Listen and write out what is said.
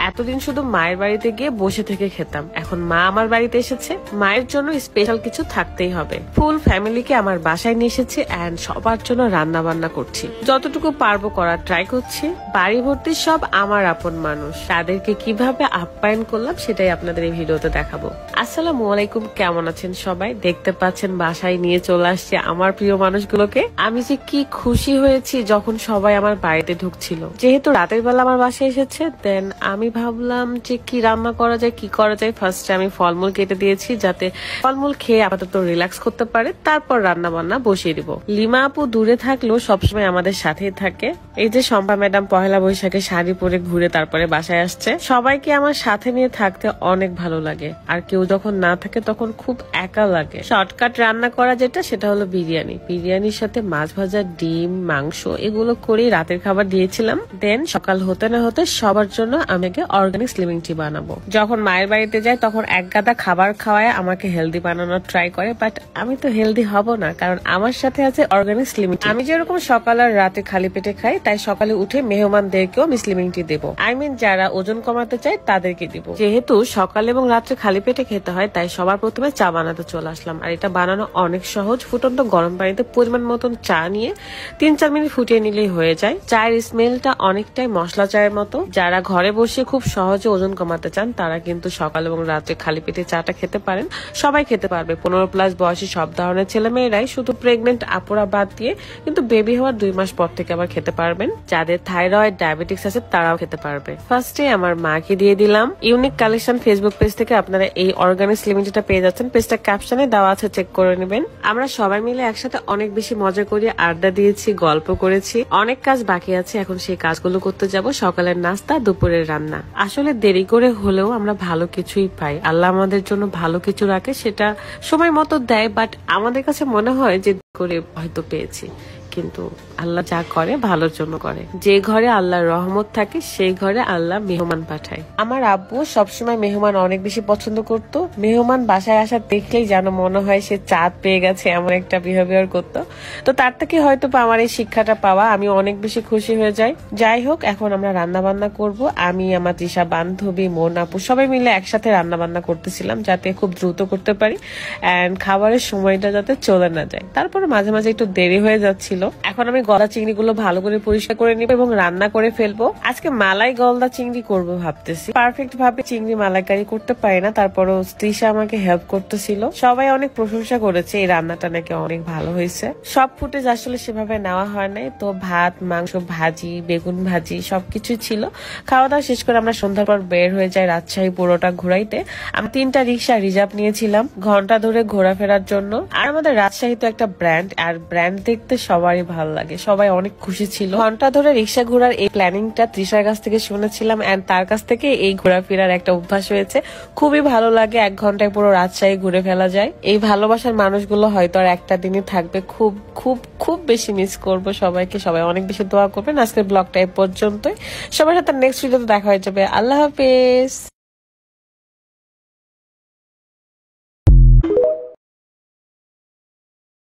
এতদিন শুধু মায়ের বাড়িতে গিয়ে বসে থেকে খেতাম, এখন মা আমার বাড়িতে এসেছে, মায়ের জন্য স্পেশাল কিছু থাকতেই হবে। ফুল ফ্যামিলিকে আমার বাসায় নিয়ে এসেছি এন্ড সবার জন্য রান্না বান্না করছি, যতটুকু পারবো করার ট্রাই করছি। বাড়ি ভর্তি সব আমার আপন মানুষ, তাদেরকে কিভাবে আপ্যায়ন করলাম সেটাই আপনাদের এই ভিডিওতে দেখাবো। আসসালামু আলাইকুম, কেমন আছেন সবাই? দেখতে পাচ্ছেন বাসায় নিয়ে চলে আসছে আমার প্রিয় মানুষগুলোকে। আমি যে কি খুশি হয়েছি যখন সবাই আমার বাড়িতে ঢুকছিল। যেহেতু রাতের বেলা আমার বাসায় এসেছে, দেন আমি ভাবলাম যে কি রান্না করা যায়, কি করা যায়। ফার্স্টে আমি ফলমূল কেটে দিয়েছি যাতে ফলমূল খেয়ে আপাতত রিল্যাক্স করতে পারে, তারপর রান্না বান্না বসিয়ে দিব। লিমা আপু দূরে থাকলেও সবসময় আমাদের সাথেই থাকে। এই যে শম্পা ম্যাডাম পহেলা বৈশাখে শাড়ি পরে ঘুরে তারপরে বাসায় আসছে। সবাইকে আমার সাথে নিয়ে থাকতে অনেক ভালো লাগে, আর কেউ যখন না থাকে তখন খুব একা লাগে। শর্টকাট রান্না করা যেটা, সেটা হলো বিরিয়ানি। বিরিয়ানির সাথে মাছ ভাজা, ডিম, মাংস এগুলো করে রাতের খাবার দিয়েছিলাম। দেন সকাল হতে না হতে সবার জন্য আমাকে অর্গানিক স্লিমিং টি বানাবো। যখন মায়ের বাড়িতে যাই তখন এক গাদা খাবার খাওয়ায় আমাকে হেলদি বানানোর ট্রাই করে, বাট আমি তো হেলদি হব না, কারণ আমার সাথে আছে অর্গানিক স্লিমিং টি। আমি যেরকম সকাল আর রাতে খালি পেটে খাই, তাই সকালে উঠে মেহমানদেরকেও আমি স্লিমিং টি দেবো। যারা ওজন কমাতে চায় তাদেরকে দিব। যেহেতু সকাল এবং রাত্রে খালি পেটে খেতে হয়, তাই সবার প্রথমে চা বানাতে চলে আসলাম। আর এটা বানানো অনেক সহজ। ফুটন্ত গরম পানিতে পরিমাণ মতন চা নিয়ে 3-4 মিনিট ফুটিয়ে নিলেই হয়ে যায়। চায়ের স্মেলটা অনেকটাই মশলা চায়ের মতো। যারা ঘরে বসে খুব সহজে ওজন কমাতে চান, তারা কিন্তু সকাল এবং রাত্রে খালি পেটে চাটা খেতে পারেন। সবাই খেতে পারবে, 15+ বয়সী সব ধরনের ছেলে মেয়েরাই, শুধু প্রেগনেন্ট আপুরা বাদ দিয়ে। কিন্তু বেবি হওয়ার 2 মাস পর থেকে আবার খেতে পারবেন। যাদের থাইরয়েড, ডায়াবেটিক্স আছে তারাও খেতে পারবে। ফার্স্টে আমার মাকে দিয়ে দিলাম। ইউনিক কালেকশন ফেসবুক পেজ থেকে আপনারা এই অর্গানিক স্লিমিং টিটা পেয়ে যাচ্ছেন। পেজটা ক্যাপশনে দেওয়া আছে, চেক করে নেবেন। আমরা সবাই মিলে একসাথে অনেক বেশি মজা করি, আড্ডা দিয়েছি, গল্প করেছি। অনেক কাজ বাকি আছে, এখন সেই কাজগুলো করতে যাব। সকালের নাস্তা, দুপুরের রান্না। আসলে দেরি করে হলেও আমরা ভালো কিছুই পাই। আল্লাহ আমাদের জন্য ভালো কিছু রাখে, সেটা সময় মতো দেয়, বাট আমাদের কাছে মনে হয় যে করে হয়তো পেয়েছি। কিন্তু আল্লাহ যা করে ভালোর জন্য করে। যে ঘরে আল্লাহর রহমত থাকে সেই ঘরে আল্লাহ মেহমান পাঠায়। আমার আব্বু সবসময় মেহমান অনেক বেশি পছন্দ করত। মেহমান বাসায় আসা দেখলেই যেন মনে হয় সে চাঁদ পেয়ে গেছে, এমন একটা বিহেভিয়ার করতো। তো তার থেকে হয়তো আমার এই শিক্ষাটা পাওয়া, আমি অনেক বেশি খুশি হয়ে যাই। যাই হোক, এখন আমরা রান্না বান্না করব। আমি, আমার তৃষা বান্ধবী, মন আপু সবাই মিলে একসাথে রান্না বান্না করতেছিলাম, যাতে খুব দ্রুত করতে পারি এন্ড খাবারের সময়টা যাতে চলে না যায়। তারপরে মাঝে মাঝে একটু দেরি হয়ে যাচ্ছিল। এখন আমি গলদা চিংড়ি গুলো ভালো করে পরিষ্কার করে নিব এবং রান্না করে ফেলবো। আজকে মালাই গলদা চিংড়ি করবো ভাবতেছি। পারফেক্ট ভাবে চিংড়ি মালাইকারি করতে পারি না, তারপরও তৃষা আমাকে হেল্প করতেছিল। সবাই অনেক প্রশংসা করেছে, এই রান্নাটা নাকি অনেক ভালো হয়েছে। সব ফুটেজ আসলে সেভাবে নেওয়া হয় নাই, তো ভাত, মাংস, ভাজি, বেগুন ভাজি সবকিছু ছিল। খাওয়া দাওয়া শেষ করে আমরা সন্ধ্যার পর বের হয়ে যাই রাজশাহী পুরোটা ঘুরাইতে। আমি 3টা রিক্সা রিজার্ভ নিয়েছিলাম ঘন্টা ধরে ঘোরাফেরার জন্য। আর আমাদের রাজশাহী তো একটা ব্র্যান্ড, আর ব্র্যান্ড দেখতে সবারই ভালো লাগে, সবাই অনেক খুশি ছিল। ঘন্টা ধরে রিক্সা ঘোরার এই প্ল্যানিংটা তৃষার কাছ থেকে শুনেছিলাম এন্ড তার কাছ থেকে এই ঘোরাফেরার একটা অভ্যাস হয়েছে। খুবই ভালো লাগে, 1 ঘন্টায় পুরো রাজশাহী ঘুরে ফেলা যায়। এই ভালোবাসার মানুষগুলো হয়তো আর একটা দিনই থাকবে। খুব খুব খুব বেশি মিস করব সবাইকে। সবাই অনেক বেশি দোয়া করবেন। আজকের ব্লগটা এই পর্যন্তই। সবার সাথে নেক্সট ভিডিওতে দেখা হয়ে যাবে। আল্লাহ হাফেজ।